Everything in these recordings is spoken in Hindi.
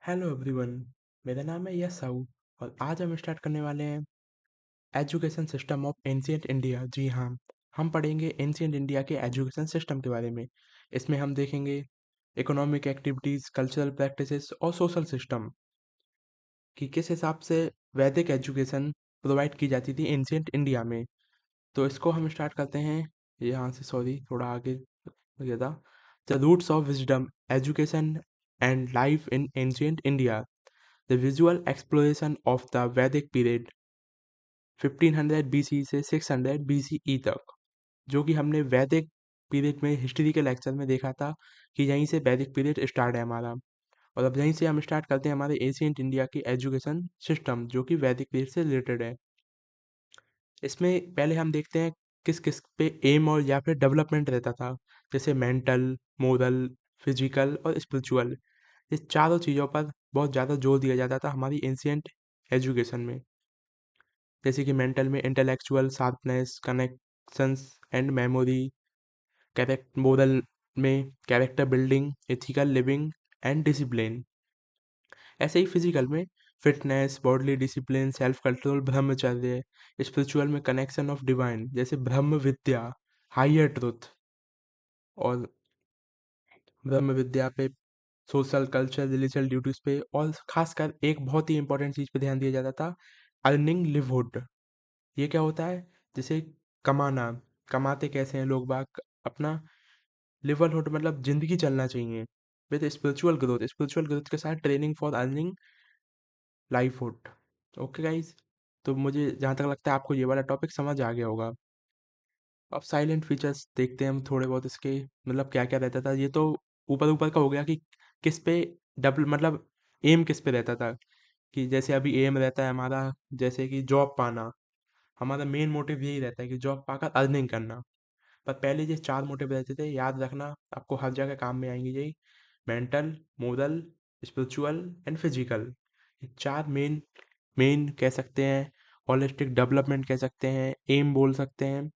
Hello everyone. मेरा नाम है यस साहू और आज हम स्टार्ट करने वाले हैं education system of ancient India. जी हाँ, हम पढ़ेंगे एंशियंट इंडिया के एजुकेशन सिस्टम के बारे में। इसमें हम देखेंगे इकोनॉमिक एक्टिविटीज़, कल्चरल प्रैक्टिसेस और सोशल सिस्टम कि किस हिसाब से वैदिक एजुकेशन प्रोवाइड की जाती थी एंशियंट इंडिया में। तो इसको हम स्टार्ट करते हैं यहाँ से। सॉरी, थोड़ा आगे हो गया था। The roots of wisdom, education and life in ancient India. The visual exploration of the Vedic period 1500 BC से 600 BCE तक, जो कि हमने वैदिक पीरियड में हिस्ट्री के लेक्चर में देखा था कि यहीं से वैदिक पीरियड स्टार्ट है हमारा। और अब यहीं से हम स्टार्ट करते हैं हमारे एशियंट इंडिया की एजुकेशन सिस्टम, जो कि वैदिक पीरियड से रिलेटेड है। इसमें पहले हम देखते हैं किस किस पे एम और या फिर डेवलपमेंट रहता था, जैसे मेंटल, मोरल, फिजिकल और स्पिरिचुअल। इस चारों चीज़ों पर बहुत ज़्यादा जोर दिया जाता था हमारी एंशियंट एजुकेशन में। जैसे कि मेंटल में intellectual sharpness, connections and memory, character moral में character building, ethical living and discipline. ऐसे ही फिजिकल में fitness, bodily discipline, self control, brahmacharya. Spiritual में कनेक्शन ऑफ डिवाइन, जैसे ब्रह्म विद्या, हायर ट्रुथ। और ब्रह्म विद्या पे सोशल, कल्चर, रिलीजियल ड्यूटीज पे, और खासकर एक बहुत ही इंपॉर्टेंट चीज़ पे ध्यान दिया जाता था, अर्निंग लिवहुड। ये क्या होता है? जैसे कमाना, कमाते कैसे हैं लोग बाग अपना लिवरहुड, मतलब ज़िंदगी चलना चाहिए। विद स्पिरिचुअल ग्रोथ के साथ training for earning livelihood. Okay guys, तो मुझे जहाँ तक लगता है आपको ये वाला टॉपिक समझ आ गया होगा। अब साइलेंट फीचर्स देखते हैं हम थोड़े बहुत इसके, मतलब क्या क्या रहता था। ये तो ऊपर ऊपर का हो गया कि किस पे डबल, मतलब एम किस पे रहता था। कि जैसे अभी एम रहता है हमारा, जैसे कि जॉब पाना। हमारा मेन मोटिव यही रहता है कि जॉब पाकर अर्निंग करना। पर पहले ये चार मोटिव रहते थे, याद रखना, आपको हर जगह काम में आएंगे यही। Mental, moral, spiritual and physical. ये चार मेन मेन कह सकते हैं, होलिस्टिक डेवलपमेंट कह सकते हैं, एम बोल सकते हैं।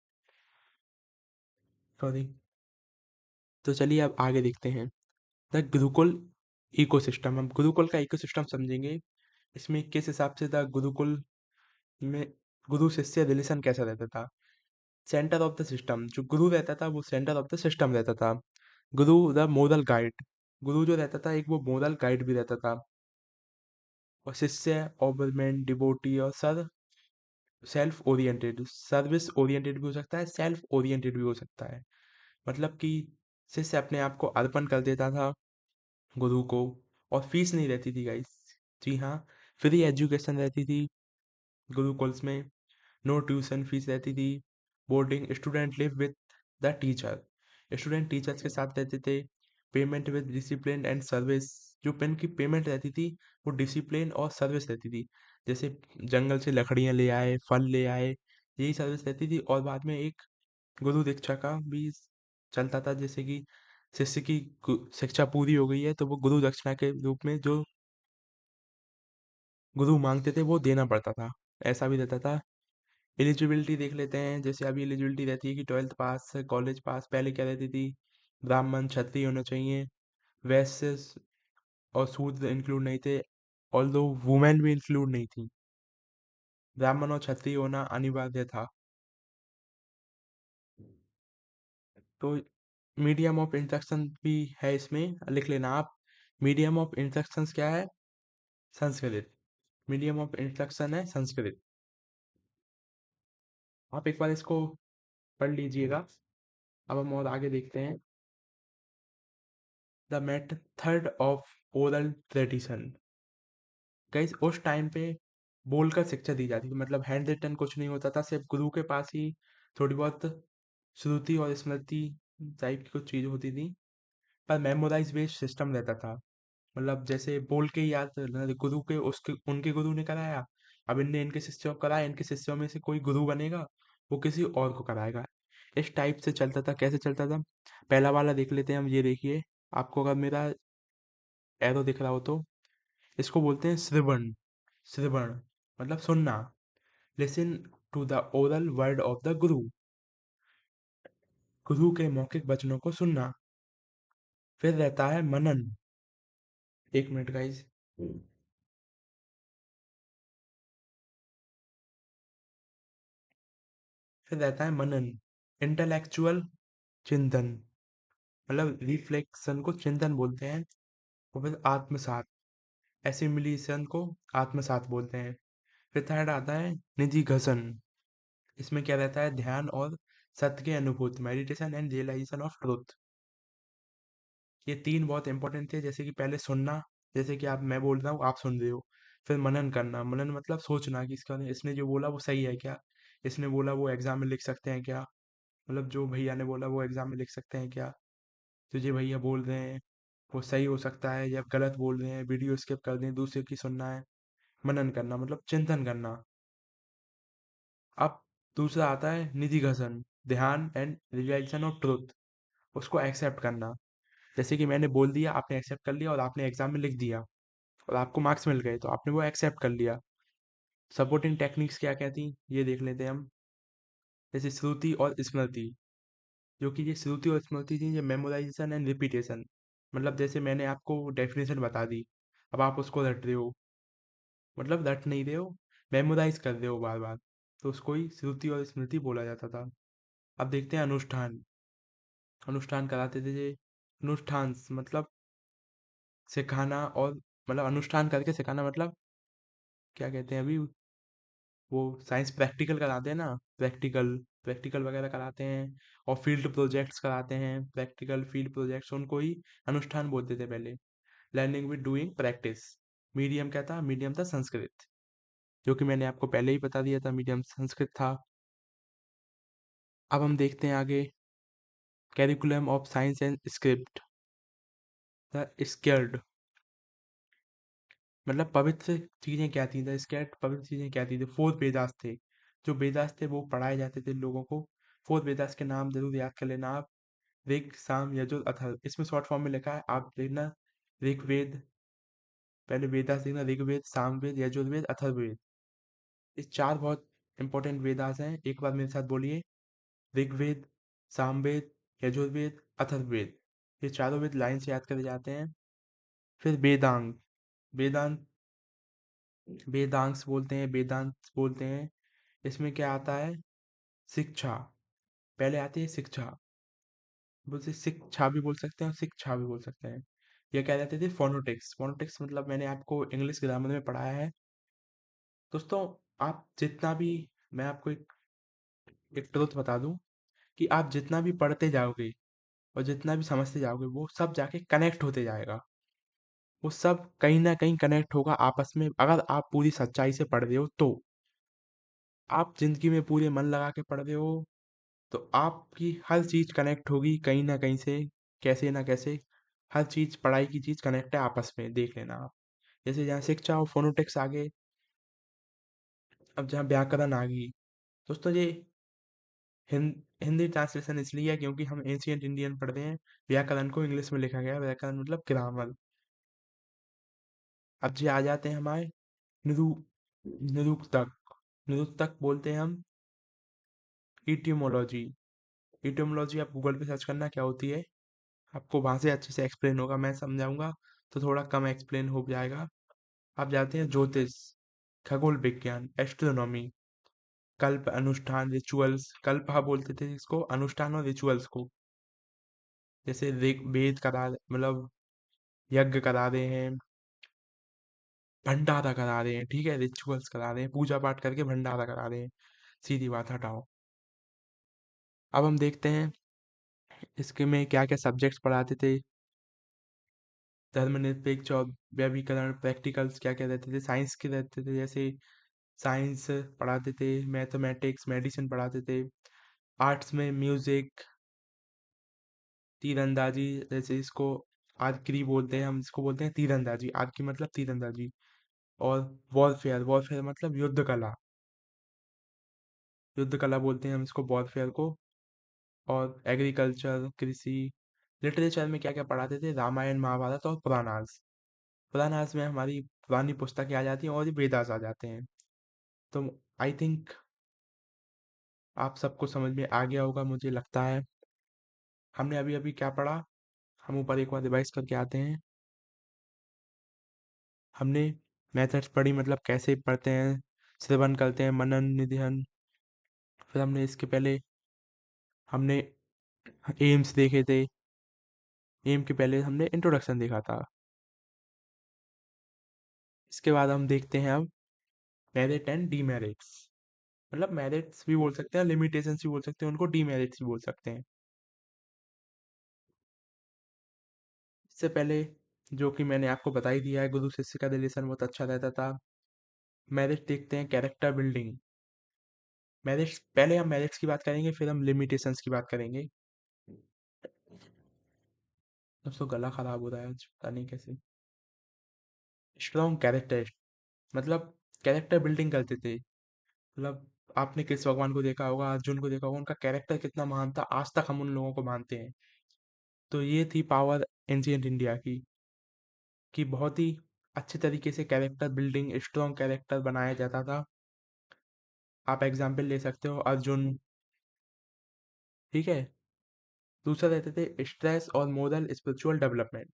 सॉरी। तो चलिए अब आगे देखते हैं द गुरुकुल इकोसिस्टम। हम गुरुकुल का इकोसिस्टम समझेंगे। इसमें किस हिसाब से द गुरुकुल में गुरु शिष्य रिलेशन कैसा रहता था। सेंटर ऑफ द सिस्टम, जो गुरु रहता था वो सेंटर ऑफ द सिस्टम रहता था। गुरु द मोरल गाइड, गुरु जो रहता था एक वो मोरल गाइड भी रहता था। और शिष्य ओबरमैन, डिवोटी और sir self oriented, service oriented भी हो सकता है, सेल्फ ओरिएंटेड भी हो सकता है। मतलब कि शिष्य अपने आप को अर्पण कर देता था गुरु को। और फीस नहीं रहती थी गाइस। जी हाँ, फ्री एजुकेशन रहती थी गुरुकुल्स में। नो ट्यूशन फीस रहती थी। Boarding student live with the teacher, student teachers के साथ रहते थे। Payment with discipline and service, जो पेन की पेमेंट रहती थी वो डिसिप्लिन और सर्विस रहती थी। जैसे जंगल से लकड़ियाँ ले आए, फल ले आए, यही सर्विस रहती थी। और बाद में एक गुरु दीक्षा का भी चलता था, जैसे कि शिष्य की शिक्षा पूरी हो गई है तो वो गुरु दक्षिणा के रूप में जो गुरु मांगते थे वो देना पड़ता था। ऐसा भी रहता था। एलिजिबिलिटी देख लेते हैं। जैसे अभी एलिजिबिलिटी रहती है कि 12th पास, कॉलेज पास। पहले क्या रहती थी? ब्राह्मण, क्षत्रिय होना चाहिए। वैश्य और शूद्र इंक्लूड नहीं थे, ऑल्दो वुमेन भी इंक्लूड नहीं थी। ब्राह्मण और क्षत्रिय होना अनिवार्य था। तो मीडियम ऑफ इंस्ट्रक्शन भी है इसमें, लिख लेना आप। मीडियम ऑफ इंस्ट्रक्शंस क्या है? संस्कृत। मीडियम ऑफ इंस्ट्रक्शन है संस्कृत। आप एक बार इसको पढ़ लीजिएगा। अब हम और आगे देखते हैं the method of oral tradition. Guys उस टाइम पे बोलकर शिक्षा दी जाती थी, मतलब हैंड रिटन कुछ नहीं होता था, सिर्फ गुरु के पास ही थोड़ी बहुत श्रुति और स्मृति टाइप की कुछ चीज़ होती थी। पर मेमोराइज बेस्ड सिस्टम रहता था। मतलब जैसे बोल के ही याद रखना, गुरु के उसके उनके गुरु ने कराया, अब इनने इनके शिष्यों को कराया, इनके शिष्यों में से कोई गुरु बनेगा, वो किसी और को कराएगा। इस टाइप से चलता था। कैसे चलता था? पहला वाला देख लेते हैं हम। ये देखिए, आपको अगर मेरा एरो दिख रहा हो तो इसको बोलते हैं श्रवण। श्रवण मतलब सुनना। Listen to the oral word of the guru, guru के मौखिक वचनों को सुनना। फिर रहता है मनन। एक मिनट गाइस। फिर रहता है मनन, इंटेलेक्चुअल चिंतन, मतलब रिफ्लेक्शन को चिंतन बोलते हैं। और फिर आत्मसात, एसिमिलेशन को आत्मसात बोलते हैं। फिर थर्ड आता है निधि घसन, इसमें क्या रहता है, ध्यान और सत्य के अनुभूति, meditation and realisation of truth. ये तीन बहुत इंपॉर्टेंट थे, जैसे कि पहले सुनना, जैसे कि आप, मैं बोल रहा हूँ आप सुन रहे हो। फिर मनन करना, मनन मतलब सोचना कि इसने जो बोला वो सही है क्या, इसने बोला वो एग्जाम में लिख सकते हैं क्या, मतलब जो भैया ने बोला वो एग्जाम में लिख सकते हैं क्या, तुझे भैया बोल रहे हैं वो सही हो सकता है या गलत बोल रहे हैं, वीडियो स्किप कर दें, दूसरे की सुनना है। मनन करना मतलब चिंतन करना। अब दूसरा आता है निधि घसन, ध्यान एंड रियलाइजेशन ऑफ ट्रुथ, उसको एक्सेप्ट करना। जैसे कि मैंने बोल दिया, आपने एक्सेप्ट कर लिया और आपने एग्जाम में लिख दिया और आपको मार्क्स मिल गए, तो आपने वो एक्सेप्ट कर लिया। सपोर्टिंग टेक्निक्स क्या कहती, ये देख लेते हैं हम। जैसे श्रुति और स्मृति, जो कि ये श्रुति और स्मृति थी, ये मेमोराइजेशन एंड रिपीटेशन, मतलब जैसे मैंने आपको डेफिनेशन बता दी, अब आप उसको रट रहे हो, मतलब रट नहीं रहे हो, मेमोराइज कर रहे हो बार बार, तो उसको ही श्रुति और स्मृति बोला जाता था। अब देखते हैं अनुष्ठान। अनुष्ठान कराते थे जे, अनुष्ठान मतलब सिखाना, और मतलब अनुष्ठान करके सिखाना, मतलब क्या कहते हैं अभी, वो साइंस प्रैक्टिकल कराते हैं ना, प्रैक्टिकल, प्रैक्टिकल वगैरह कराते हैं, और फील्ड प्रोजेक्ट्स कराते हैं, प्रैक्टिकल फील्ड प्रोजेक्ट्स, उनको ही अनुष्ठान बोलते थे पहले। Learning with doing practice. Medium क्या था, मीडियम था संस्कृत, जो कि मैंने आपको पहले ही बता दिया था, मीडियम संस्कृत था। अब हम देखते हैं आगे, curriculum of science and script, the scared, मतलब पवित्र चीज़ें क्या थी, द स्केर्ड पवित्र चीज़ें क्या थी, फोर वेदास थे। जो वेदास थे वो पढ़ाए जाते थे लोगों को। फोर वेदास के नाम जरूर याद कर लेना आप, ऋग साम यजुर अथर्व, इसमें शॉर्ट फॉर्म में लिखा है, आप देखना। ऋग्वेद, पहले वेदास देखना, ऋग्वेद, सामवेद, यजुर्वेद, अथर्ववेद। ये चार बहुत इंपॉर्टेंट वेदास हैं, एक बार मेरे साथ बोलिए। ऋग्वेद, सामवेद, यजुर्वेद, अथर्ववेद, ये चारों वेद लाइन से याद करे जाते हैं। फिर वेदांग, वेदांत, वेदांश बोलते हैं, वेदांत बोलते हैं। इसमें क्या आता है, शिक्षा, पहले आती है शिक्षा, बोलते शिक्षा भी बोल सकते हैं और शिक्षा भी बोल सकते हैं। ये क्या कहते थे, फोनोटिक्स, फोनोटिक्स मतलब मैंने आपको इंग्लिश ग्रामर में पढ़ाया है। दोस्तों, आप जितना भी, मैं आपको एक ट्रुथ बता दूं, कि आप जितना भी पढ़ते जाओगे और जितना भी समझते जाओगे, वो सब जाके कनेक्ट होते जाएगा। वो सब कहीं ना कहीं कनेक्ट होगा आपस में, अगर आप पूरी सच्चाई से पढ़ रहे हो तो। आप जिंदगी में पूरे मन लगा के पढ़ रहे हो, तो आपकी हर चीज कनेक्ट होगी कहीं ना कहीं से, कैसे ना कैसे। हर चीज, पढ़ाई की चीज कनेक्ट है आपस में, देख लेना आप। जैसे जहाँ शिक्षा और फोनोटिक्स आ गए, अब जहाँ व्याकरण आ गई। दोस्तों ये हिंदी ट्रांसलेशन इसलिए है क्योंकि हम एंशियंट इंडियन पढ़ रहे हैं, व्याकरण को इंग्लिश में लिखा गया है, व्याकरण मतलब ग्रामर। अब जी आ जाते हैं हमारे निरू निरुक्तक, निरुक्तक बोलते हैं हम इटियोमोलॉजी। इटियोमोलॉजी आप गूगल पे सर्च करना क्या होती है, आपको वहां से अच्छे से एक्सप्लेन होगा, मैं समझाऊंगा तो थोड़ा कम एक्सप्लेन हो जाएगा। आप जाते हैं ज्योतिष, खगोल विज्ञान, एस्ट्रोनॉमी, कल्प, अनुष्ठान, रिचुअल्स, कल्प हाँ बोलते थे इसको, अनुष्ठान और रिचुअल्स को। जैसे वेद करा, मतलब यज्ञ करा रहे हैं, भंडारा करा रहे हैं, ठीक है, रिचुअल्स करा रहे हैं, पूजा पाठ करके भंडारा करा रहे हैं, सीधी बात, हटाओ। अब हम देखते हैं इसके में क्या क्या सब्जेक्ट्स पढ़ाते थे। धर्मनिरपेक्ष और व्यावकरण, प्रैक्टिकल्स क्या क्या रहते थे, साइंस के रहते थे, जैसे साइंस पढ़ाते थे, मैथमेटिक्स, मेडिसिन पढ़ाते थे। आर्ट्स में म्यूजिक, तीरंदाजी, जैसे इसको आर्करी बोलते हैं, हम इसको बोलते हैं तीरंदाजी, आर्की मतलब तीरंदाजी। और वॉरफेयर, वॉरफेयर मतलब युद्ध कला, युद्ध कला बोलते हैं हम इसको, वॉरफेयर को। और एग्रीकल्चर, कृषि। लिटरेचर में क्या क्या पढ़ाते थे, रामायण, महाभारत और पुराणास। पुराणास में हमारी पुरानी पुस्तकें आ जाती हैं और ये वेदास आ जाते हैं। तो आई थिंक आप सबको समझ में आ गया होगा, मुझे लगता है। हमने अभी अभी क्या पढ़ा, हम ऊपर एक बार रिवाइज करके आते हैं। हमने मेथड्स पढ़ी, मतलब कैसे पढ़ते हैं, श्रवण करते हैं, मनन निधियन। फिर हमने इसके पहले हमने एम्स देखे थे। एम के पहले हमने इंट्रोडक्शन देखा था। इसके बाद हम देखते हैं अब मेरिट एंड डीमेरिट्स। मतलब मेरिट्स भी बोल सकते हैं, लिमिटेशंस भी बोल सकते हैं, उनको डीमेरिट्स भी बोल सकते हैं। इससे पहले जो कि मैंने आपको बता ही दिया है, गुरु शिष्य का रिलेशन बहुत अच्छा रहता था। मेरिट देखते हैं, कैरेक्टर बिल्डिंग। मेरिट्स पहले हम मेरिट्स की बात करेंगे, फिर हम लिमिटेशंस की बात करेंगे। अब तो गला खराब हो रहा है आज, पता नहीं कैसे। स्ट्रॉन्ग कैरेक्टर, मतलब कैरेक्टर बिल्डिंग करते थे। मतलब आपने कृष्ण भगवान को देखा होगा, अर्जुन को देखा होगा, उनका कैरेक्टर कितना महान था, आज तक हम उन लोगों को मानते हैं। तो ये थी पावर एंशियंट इंडिया की, कि बहुत ही अच्छे तरीके से कैरेक्टर बिल्डिंग, स्ट्रॉन्ग कैरेक्टर बनाया जाता था। आप एग्जाम्पल ले सकते हो अर्जुन, ठीक है। दूसरा रहते थे स्ट्रेस और मोरल स्पिरिचुअल डेवलपमेंट।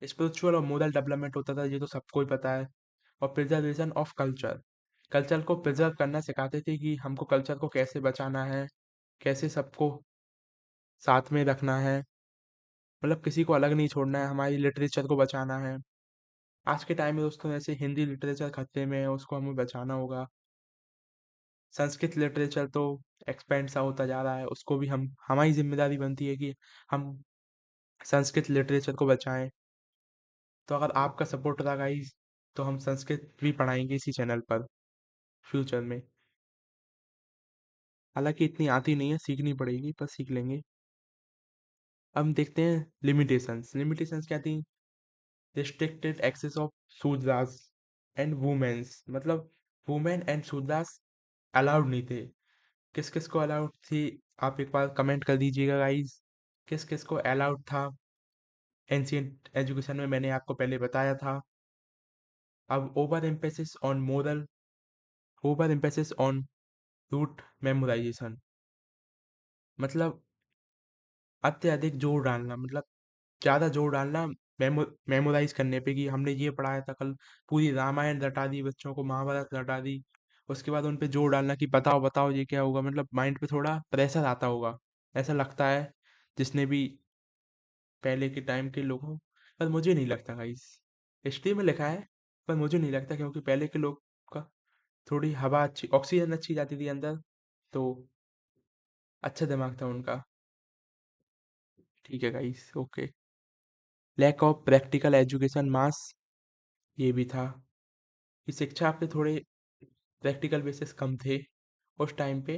स्पिरिचुअल और मोरल डेवलपमेंट होता था, ये तो सबको ही पता है। और प्रिजर्वेशन ऑफ कल्चर, कल्चर को प्रिजर्व करना सिखाते थे कि हमको कल्चर को कैसे बचाना है, कैसे सबको साथ में रखना है, मतलब किसी को अलग नहीं छोड़ना है, हमारी लिटरेचर को बचाना है। आज के टाइम में दोस्तों ऐसे हिंदी लिटरेचर खतरे में है, उसको हमें बचाना होगा। संस्कृत लिटरेचर तो एक्सपेंड सा होता जा रहा है, उसको भी हम, हमारी जिम्मेदारी बनती है कि हम संस्कृत लिटरेचर को बचाएं। तो अगर आपका सपोर्ट रहा गाइस, तो हम संस्कृत भी पढ़ाएंगे इसी चैनल पर फ्यूचर में। हालांकि इतनी आती नहीं है, सीखनी पड़ेगी, पर सीख लेंगे। अब हम देखते हैं लिमिटेशंस। लिमिटेशंस क्या थी? Restricted access of Shudras and womens, मतलब वुमेन एंड शूद्रास अलाउड नहीं थे। किस किस को अलाउड थी? आप एक बार कमेंट कर दीजिएगा गाइस, किस किस को अलाउड था। एंशियंट एजुकेशन में मैंने आपको पहले बताया था। अब over emphasis on rote memorisation, मतलब अत्यधिक जोर डालना, मतलब ज़्यादा जोर डालना मेमोराइज करने पे, कि हमने ये पढ़ाया था कल, पूरी रामायण रटा दी बच्चों को, महाभारत रटा दी। उसके बाद उन पे जोर डालना कि बताओ बताओ ये क्या होगा, मतलब माइंड पे थोड़ा प्रेशर आता होगा, ऐसा लगता है, जिसने भी पहले के टाइम के लोगों। पर मुझे नहीं लगता गाइस, हिस्ट्री में लिखा है, पर मुझे नहीं लगता, क्योंकि पहले के लोग का थोड़ी हवा अच्छी, ऑक्सीजन अच्छी जाती थी अंदर, तो अच्छा दिमाग था उनका। ठीक है guys, okay. Lack of practical education mass, ये भी था कि शिक्षा पे थोड़े प्रैक्टिकल बेसिस कम थे उस टाइम पे।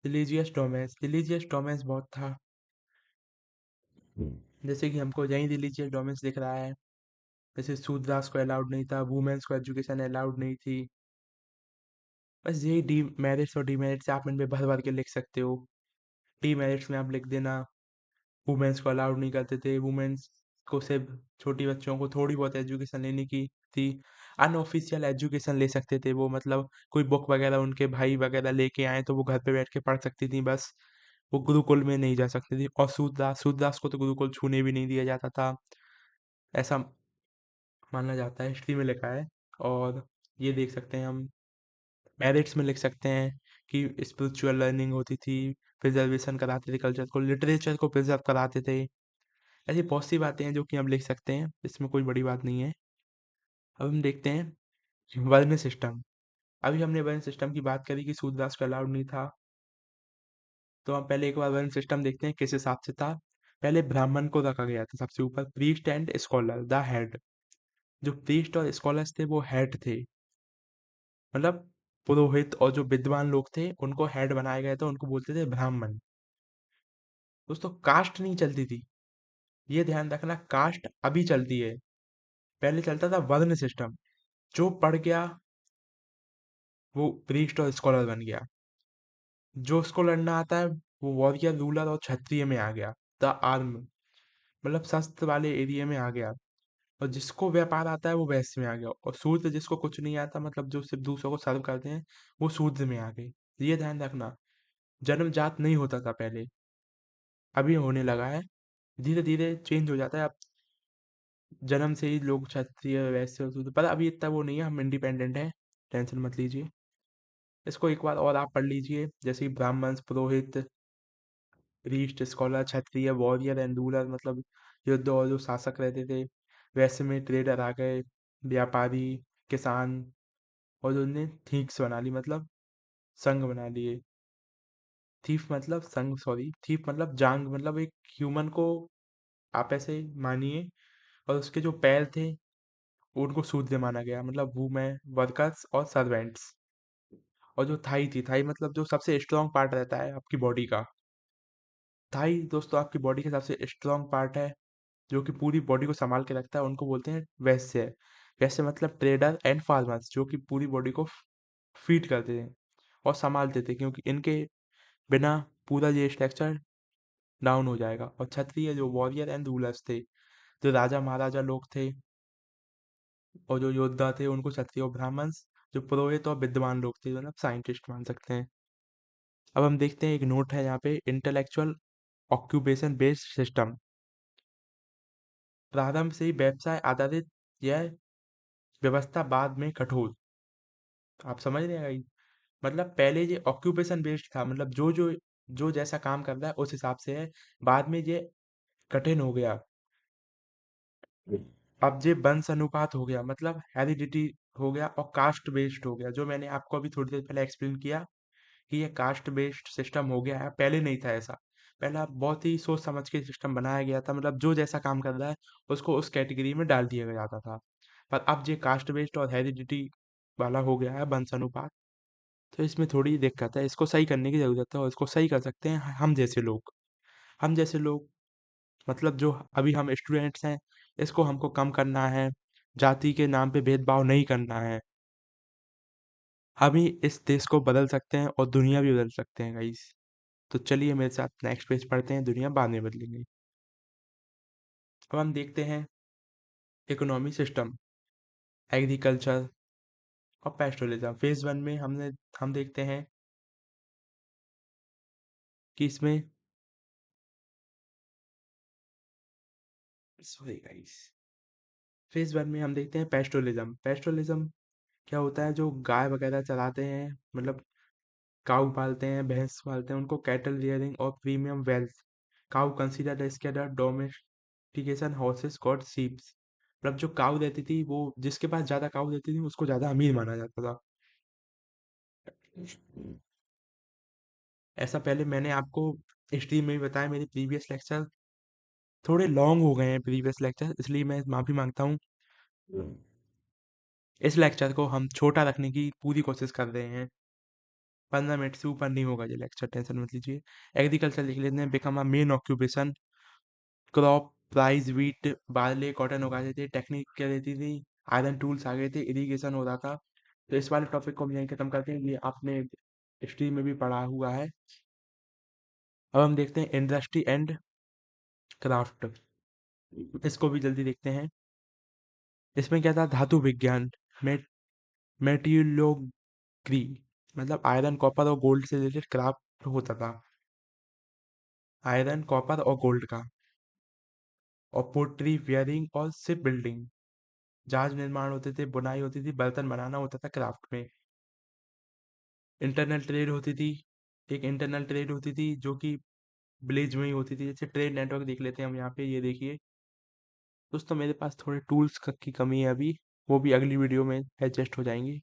रिलीजियस डोमेन्स बहुत था, जैसे कि हमको यही रिलीजियस डोमेन्स दिख रहा है। जैसे शूद्रास को अलाउड नहीं था, वुमेन्स को एजुकेशन अलाउड नहीं थी। बस यही डी मेरिट्स और डीमेरिट्स आप इनमें भर भर के लिख सकते हो। डीमेरिट्स में आप लिख देना, वुमेन्स को अलाउड नहीं करते थे, वुमेन्स को सिर्फ, छोटी बच्चों को थोड़ी बहुत एजुकेशन लेने की थी। अनऑफिशियल एजुकेशन ले सकते थे वो, मतलब कोई बुक वगैरह उनके भाई वगैरह लेके आए तो वो घर पे बैठ के पढ़ सकती थी बस। वो गुरुकुल में नहीं जा सकती थी। और सूरदास को तो गुरुकुल छूने भी नहीं दिया जाता था, ऐसा माना जाता है, हिस्ट्री में लिखा है। और ये देख सकते हैं हम, मेरिट्स में लिख सकते हैं कि स्पिरिचुअल लर्निंग होती थी, प्रिजर्वेशन कराते थे कल्चर को, लिटरेचर को प्रिजर्व कराते थे। ऐसी बहुत सी बातें हैं जो कि हम लिख सकते हैं, इसमें कोई बड़ी बात नहीं है। अब हम देखते हैं वर्ण सिस्टम। अभी हमने वर्ण सिस्टम की बात करी कि सूददास को अलाउड नहीं था, तो हम पहले एक बार वर्ण सिस्टम देखते हैं किस हिसाब से था। पहले ब्राह्मण को रखा गया था सबसे ऊपर, priest and scholar the head. जो प्रीस्ट और स्कॉलर्स थे वो हेड थे, मतलब पुरोहित और जो विद्वान लोग थे उनको हेड बनाया गया था, उनको बोलते थे ब्राह्मण। दोस्तों कास्ट नहीं चलती थी, ये ध्यान रखना, कास्ट अभी चलती है, पहले चलता था वर्ण सिस्टम। जो पढ़ गया वो प्रीस्ट और स्कॉलर बन गया, जो उसको लड़ना आता है वो वॉरियर रूलर और क्षत्रिय में आ गया, द आर्म, मतलब शस्त्र वाले एरिया में आ गया। और जिसको व्यापार आता है वो वैश्य में आ गया, और शूद्र जिसको कुछ नहीं आता, मतलब जो सिर्फ दूसरों को सर्व करते हैं, वो शूद्र में आ गए। ये ध्यान रखना, जन्मजात नहीं होता था पहले, अभी होने लगा है, धीरे धीरे चेंज हो जाता है अब। जन्म से ही लोग क्षत्रिय वैश्य होते थे, पर अभी इतना वो नहीं है, हम इंडिपेंडेंट हैं, टेंशन मत लीजिए। इसको एक बार और आप पढ़ लीजिए, जैसे कि ब्राह्मण, पुरोहित, priest, scholar, Kshatriya, warrior and ruler, मतलब युद्ध और जो शासक रहते थे। वैसे में ट्रेडर आ गए, व्यापारी, किसान, और जो उनने थीक्स बना ली, मतलब संघ बना लिए। थीफ मतलब संघ, सॉरी, थीफ मतलब जांग, मतलब एक ह्यूमन को आप ऐसे मानिए, और उसके जो पैर थे उनको शूद्र माना गया, मतलब वुमेन, वर्कर्स और सर्वेंट्स। और जो थाई थी, थाई मतलब जो सबसे स्ट्रांग पार्ट रहता है आपकी बॉडी का। थाई दोस्तों आपकी बॉडी का सबसे स्ट्रांग पार्ट है, जो कि पूरी बॉडी को संभाल के रखता है, उनको बोलते हैं वैश्य। वैश्य मतलब ट्रेडर एंड फार्मर्स, जो कि पूरी बॉडी को फीड करते थे और संभालते थे, क्योंकि इनके बिना पूरा ये स्ट्रक्चर डाउन हो जाएगा। और क्षत्रिय जो वॉरियर एंड रूलर्स थे, जो राजा महाराजा लोग थे और जो योद्धा थे, उनको क्षत्रिय। और ब्राह्मण्स जो पुरोहित और विद्वान लोग थे, मतलब साइंटिस्ट मान सकते हैं। अब हम देखते हैं, एक नोट है यहाँ पे, इंटेलेक्चुअल ऑक्यूपेशन बेस्ड सिस्टम। प्रारंभ से ही व्यवसाय आधारित यह व्यवस्था बाद में कठोर। आप समझ रहे हैं भाई? मतलब पहले ये ऑक्यूपेशन बेस्ड था, मतलब जो जैसा काम कर रहा है उस हिसाब से है। बाद में ये कठिन हो गया। अब ये वंश अनुपात हो गया, मतलब हेरिडिटी हो गया, और कास्ट बेस्ड हो गया, जो मैंने आपको अभी थोड़ी देर पहले एक्सप्लेन किया कि ये कास्ट बेस्ड सिस्टम हो गया है। पहले नहीं था ऐसा। पहला बहुत ही सोच समझ के सिस्टम बनाया गया था, मतलब जो जैसा काम कर रहा है उसको उस कैटेगरी में डाल दिया जाता था। पर अब ये कास्ट बेस्ड और हेरिडिटी वाला हो गया है, वंश अनुपात। तो इसमें थोड़ी दिक्कत है, इसको सही करने की ज़रूरत है, और इसको सही कर सकते हैं हम जैसे लोग। हम जैसे लोग मतलब जो अभी हम स्टूडेंट्स हैं, इसको हमको कम करना है। जाति के नाम पे भेदभाव नहीं करना है। हम ही इस देश को बदल सकते हैं और दुनिया भी बदल सकते हैं गाइस। तो चलिए मेरे साथ नेक्स्ट पेज पढ़ते हैं, दुनिया बाद में बदलेंगे। अब हम देखते हैं इकोनॉमी सिस्टम, एग्रीकल्चर और पेस्टोरिज्म। फेज वन में हम देखते हैं कि इसमें, सॉरी गाइस, फेज वन में हम देखते हैं पेस्टोरिज्म। पेस्टोरिज्म क्या होता है? जो गाय वगैरह चराते हैं, मतलब काऊ पालते हैं, भैंस पालते हैं, उनको कैटल रियरिंग और premium wealth. Cow considered as domestication horses called sheeps. मतलब जो काऊ रहती थी, वो जिसके पास ज्यादा काऊ रहती थी उसको ज्यादा अमीर माना जाता था। ऐसा पहले मैंने आपको स्ट्रीम में भी बताया, मेरे प्रीवियस लेक्चर थोड़े लॉन्ग हो गए हैं, प्रीवियस लेक्चर, इसलिए मैं माफी मांगता हूँ। इस लेक्चर को हम छोटा रखने की पूरी कोशिश कर रहे हैं। 15 मिनट से ऊपर नहीं होगा ये लेक्चर, टेंशन मत लीजिए। एग्रीकल्चर लिख लेते हैं, become a main occupation. Crop, rice, wheat, barley, cotton उगाते थे। टेक्निक क्या रहती थी? आयरन टूल्स आ गए थे, इरिगेशन हो रहा था। तो इस वाले टॉपिक को हम यहीं खत्म करते हैं, ये आपने हिस्ट्री में भी पढ़ा हुआ है। अब हम देखते हैं इंडस्ट्री एंड क्राफ्ट, इसको भी जल्दी देखते हैं। इसमें क्या था? धातु विज्ञान, मेटियोलॉजी, मतलब आयरन, कॉपर और गोल्ड से रिलेटेड क्राफ्ट होता था। आयरन, कॉपर और गोल्ड का। और पोट्री, वेयरिंग और शिप बिल्डिंग, जहाज निर्माण होते थे, बुनाई होती थी, बर्तन बनाना होता था क्राफ्ट में। इंटरनल ट्रेड होती थी। एक इंटरनल ट्रेड होती थी जो कि विलेज में ही होती थी। जैसे ट्रेड नेटवर्क देख लेते हैं हम यहाँ पे, ये देखिए दोस्तों, मेरे पास थोड़े टूल्स की कमी है अभी, वो भी अगली वीडियो में एडजस्ट हो जाएंगी।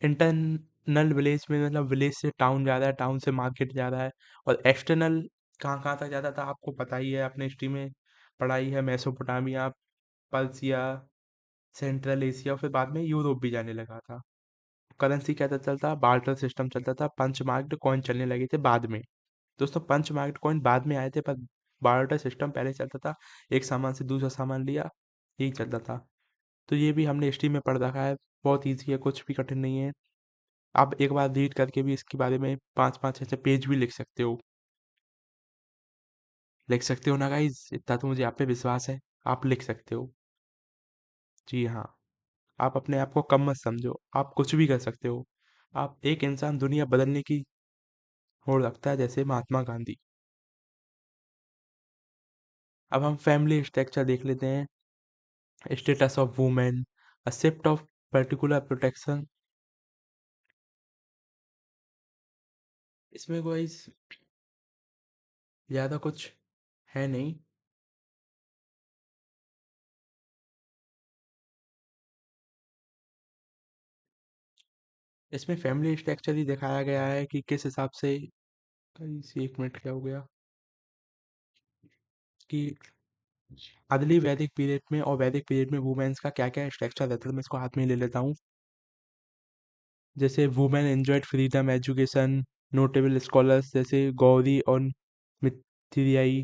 इंटरनल विलेज में मतलब विलेज से टाउन जा रहा है, टाउन से मार्केट जा रहा है। और एक्सटर्नल कहाँ कहाँ तक जाता था आपको पता ही है, अपने हिस्ट्री में पढ़ाई है। मेसोपोटामिया, पर्सिया, सेंट्रल एशिया, फिर बाद में यूरोप भी जाने लगा था। करेंसी क्या चलता? बार्टर सिस्टम चलता था। पंच मार्क्ड कॉइन चलने लगे थे बाद में। दोस्तों पंच मार्क्ड कॉइन बाद में आए थे, पर बार्टर सिस्टम पहले चलता था। एक सामान से दूसरा सामान लिया, यही चलता था। तो ये भी हमने हिस्ट्री में पढ़ रखा है, बहुत ईजी है, कुछ भी कठिन नहीं है। आप एक बार रीड करके भी इसके बारे में 5-5 6 6 पेज भी लिख सकते हो। लिख सकते हो ना गाइज? इतना तो मुझे आप पे विश्वास है, आप लिख सकते हो। जी हाँ। आप अपने आप को कम मत समझो, आप कुछ भी कर सकते हो। आप एक इंसान दुनिया बदलने की हो सकता है, जैसे महात्मा गांधी। अब हम फैमिली स्ट्रक्चर देख लेते हैं। Status of women, a shift of particular protection. इसमें कोई ज़्यादा कुछ है नहीं। इसमें फैमिली स्ट्रक्चर ही दिखाया गया है कि किस हिसाब से। इसी एक मिनट क्या हो गया कि अर्ली वैदिक पीरियड में और वैदिक पीरियड में वुमेन्स का क्या क्या स्ट्रक्चर रहता था, मैं इसको हाथ में ले लेता हूँ। जैसे women enjoyed freedom education. Notable scholars जैसे गौरी और मिथिरियाई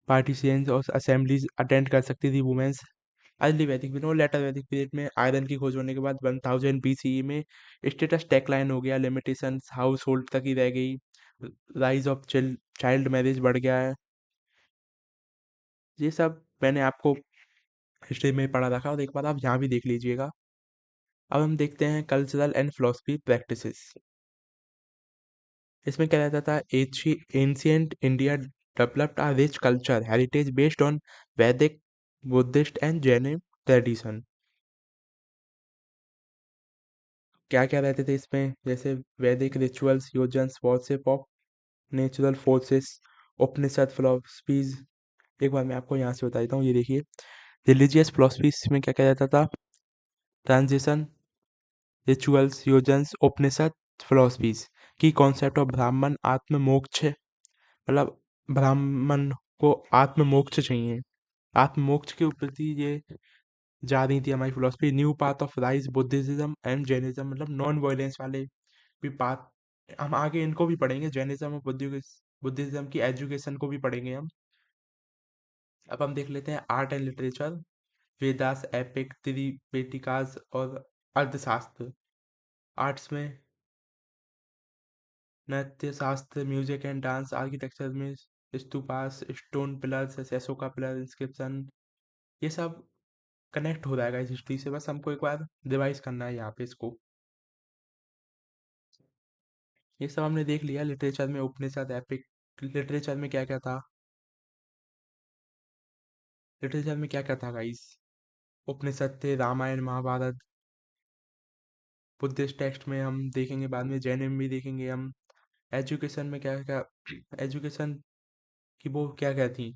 पार्टिसिपेंट्स और असेंबलीज अटेंड कर सकती थी वुमेन्स। अर्ली वैदिक पीरियड और लेटर वैदिक पीरियड में आयरन की खोज होने के बाद 1000 BCE में स्टेटस टेक्लाइन हो गया, लिमिटेशंस हाउस होल्ड तक ही रह गई, राइज ऑफ चाइल्ड मैरिज बढ़ गया है। ये सब मैंने आपको हिस्ट्री में पढ़ा रखा और एक बार आप यहाँ भी देख लीजिएगा। अब हम देखते हैं कल्चरल एंड फिलोसफी प्रैक्टिसेस। इसमें क्या रहता था, ancient India developed a rich culture heritage based on Vedic, Buddhist and Jain tradition. क्या क्या रहते थे इसमें, जैसे वैदिक रिचुअल्स, योजन्स, worship of natural forces, Upanishad philosophies. एक बार मैं आपको यहाँ से बता देता हूँ, ये देखिए। रिलीजियस फिलोसफीज में क्या क्या रहता था, ट्रांजिशन, रिचुअल्स, योजन्स, उपनिषद फिलोसफीज की कॉन्सेप्ट ऑफ ब्राह्मण आत्म मोक्ष, मतलब ब्राह्मण को आत्म मोक्ष चाहिए, आत्म मोक्ष के प्रति ये जा रही थी हमारी philosophy. New path of rise Buddhism and Jainism, मतलब नॉन वायलेंस वाले भी पाथ। हम आगे इनको भी पढ़ेंगे, जैनिज्म और बुद्धिज्म की एजुकेशन को भी पढ़ेंगे हम। अब हम देख लेते हैं art and literature. Vedas, epic, Tripitakas और अर्थशास्त्र। आर्ट्स में Nritya Shastra, music and dance, architecture में स्तूपास, स्टोन पिलर्स, जैसे अशोका पिलर, इंस्क्रिप्शन। ये सब कनेक्ट हो जाएगा इस हिस्ट्री से, बस हमको एक बार रिवाइज करना है यहाँ पे इसको। ये सब हमने देख लिया। लिटरेचर में उपनिषद, एपिक। लिटरेचर में क्या क्या था, लिटरेचर में क्या क्या था गाइस। उपनिषद थे, रामायण महाभारत। बुद्धिस्ट टेक्स्ट में हम देखेंगे बाद में, जैन में भी देखेंगे हम। एजुकेशन में क्या क्या, एजुकेशन की वो क्या क्या थी,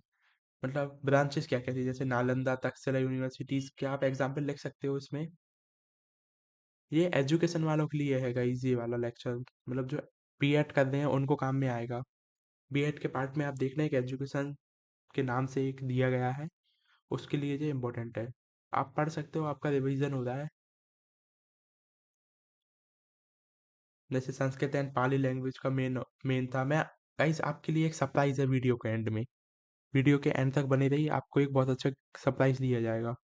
मतलब ब्रांचेस क्या क्या थी, जैसे नालंदा, तक्षशिला यूनिवर्सिटीज। क्या आप एग्जाम्पल लिख सकते हो इसमें। ये एजुकेशन वालों के लिए है गाइस, ये वाला लेक्चर, मतलब जो बीएड कर रहे हैं उनको काम में आएगा। बीएड के पार्ट में आप देख रहे हैं कि एजुकेशन के नाम से एक दिया गया है, उसके लिए ये इम्पोर्टेंट है। आप पढ़ सकते हो, आपका रिवीजन हो रहा है। जैसे संस्कृत एंड पाली लैंग्वेज का मेन मेन था। मैं गाइस आपके लिए एक सरप्राइज है वीडियो के एंड में, वीडियो के एंड तक बने रहिए, आपको एक बहुत अच्छा सरप्राइज दिया जाएगा।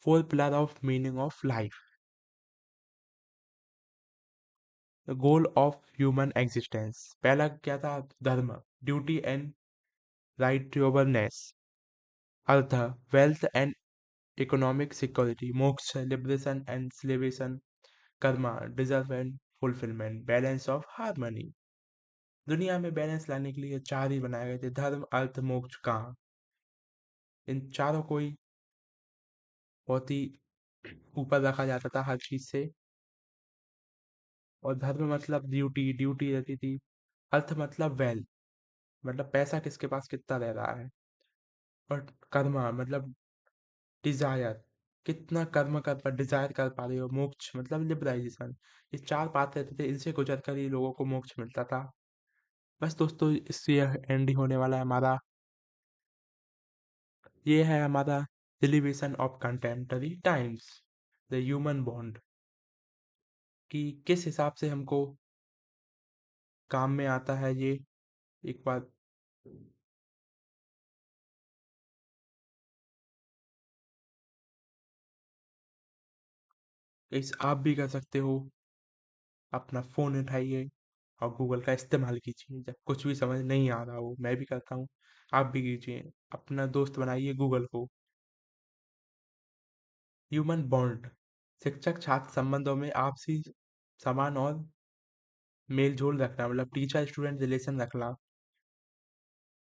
Four pillar of meaning of life. The goal of human existence. पहला क्या था, dharma, duty and righteousness. Artha, wealth and economic security. Moksha, liberation and salvation. Karma, deserve and fulfilment, balance of harmony. दुनिया में बैलेंस लाने के लिए चार ही बनाए गए थे, धर्म, अर्थ, मोक्ष, काम। इन चारों को ही बहुत ही ऊपर रखा जाता था हर चीज से। और धर्म मतलब ड्यूटी, ड्यूटी रहती थी। अर्थ मतलब वेल्थ, मतलब पैसा किसके पास कितना रह रहा है। और कर्मा मतलब डिजायर, कितना कर्म कर पा, डिजायर कर पा रहे हो। मोक्ष मतलब लिबराइजेशन। ये चार पाथ रहते थे, इनसे गुजर कर ही लोगों को मोक्ष मिलता था। बस दोस्तों, इससे एंड ही होने वाला है हमारा। ये है हमारा elevation of contemporary times, the human bond, कि किस हिसाब से हमको काम में आता है ये। एक बात, इस आप भी कर सकते हो। अपना फ़ोन उठाइए और गूगल का इस्तेमाल कीजिए, जब कुछ भी समझ नहीं आ रहा हो। मैं भी करता हूँ, आप भी कीजिए। अपना दोस्त बनाइए गूगल को। ह्यूमन बॉन्ड, शिक्षक छात्र संबंधों में आपसी समान और मेल जोल रखना, मतलब टीचर स्टूडेंट रिलेशन रखना।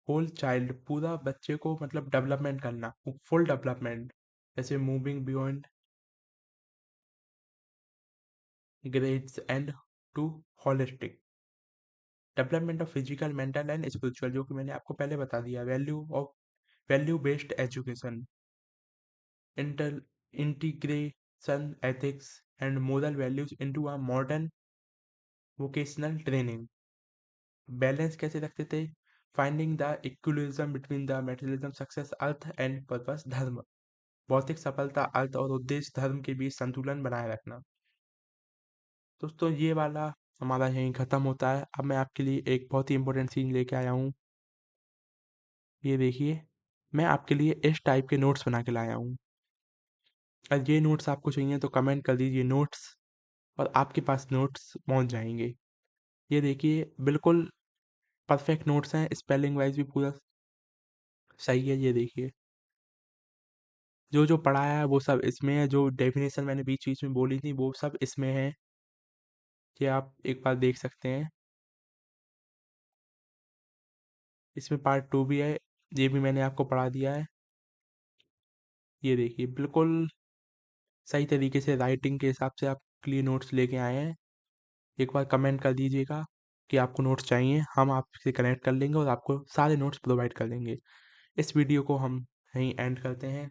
होल चाइल्ड, पूरा बच्चे को मतलब डेवलपमेंट करना, फुल डेवलपमेंट, जैसे moving beyond grades and to holistic development of physical, mental and spiritual, जो कि मैंने आपको पहले बता दिया। Value based education, inter integration ethics and moral values into a modern vocational training. Balance कैसे रखते थे? Finding the equilibrium between the materialism, success, artha and purpose, dharma, भौतिक सफलता, अर्थ और उद्देश्य, धर्म के बीच संतुलन बनाए रखना। दोस्तों ये वाला हमारा यहीं ख़त्म होता है। अब मैं आपके लिए एक बहुत ही इंपॉर्टेंट चीज़ लेके आया हूँ। ये देखिए, मैं आपके लिए इस टाइप के नोट्स बना के लाया हूँ। अगर ये नोट्स आपको चाहिए तो कमेंट कर दीजिए नोट्स, और आपके पास नोट्स पहुँच जाएंगे। ये देखिए, बिल्कुल परफेक्ट नोट्स हैं, स्पेलिंग वाइज भी पूरा सही है। ये देखिए, जो जो पढ़ाया है वो सब इसमें है, जो डेफिनेशन मैंने बीच बीच में बोली थी वो सब इसमें है। ये आप एक बार देख सकते हैं। इसमें पार्ट 2 भी है, ये भी मैंने आपको पढ़ा दिया है। ये देखिए, बिल्कुल सही तरीके से राइटिंग के हिसाब से आप क्लियर नोट्स लेके आए हैं। एक बार कमेंट कर दीजिएगा कि आपको नोट्स चाहिए, हम आपसे कनेक्ट कर लेंगे और आपको सारे नोट्स प्रोवाइड कर देंगे। इस वीडियो को हम यहीं एंड करते हैं।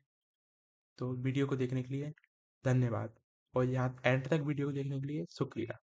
तो वीडियो को देखने के लिए धन्यवाद, और यहाँ एंड तक वीडियो को देखने के लिए शुक्रिया।